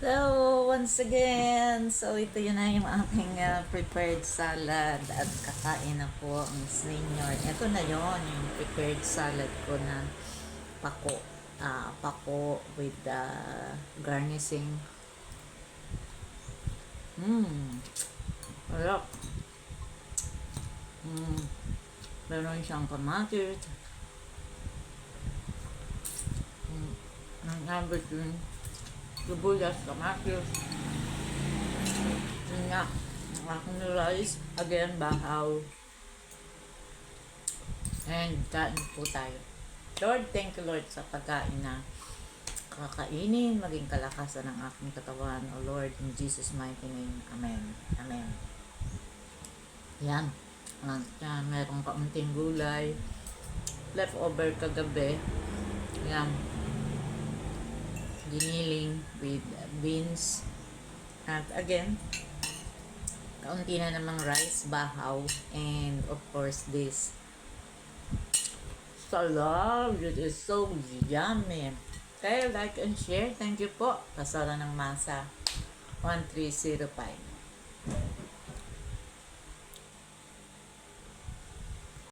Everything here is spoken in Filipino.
So, once again, so ito yun na yung aking prepared salad at kakain na po ang senior. Ito na yon yung prepared salad ko na pako. Pako with garnishing. Alak. Meron siyang kamatis. Ang everything. Sibuyas, kamatis. Yun nga, ang aking rice. Again, bahaw. And kain po tayo. Lord, thank you Lord sa pagkain na kakainin, maging kalakasan ng aking katawan. O Lord, in Jesus' mighty name. Amen. Amen. Yan. At merong kaunting gulay. Leftover kagabi. Yan. Giniling with beans. At again, kaunti na namang rice, bahaw, and of course this salad. It is so yummy. Okay, like and share. Thank you po. Kasara ng Masa 1305.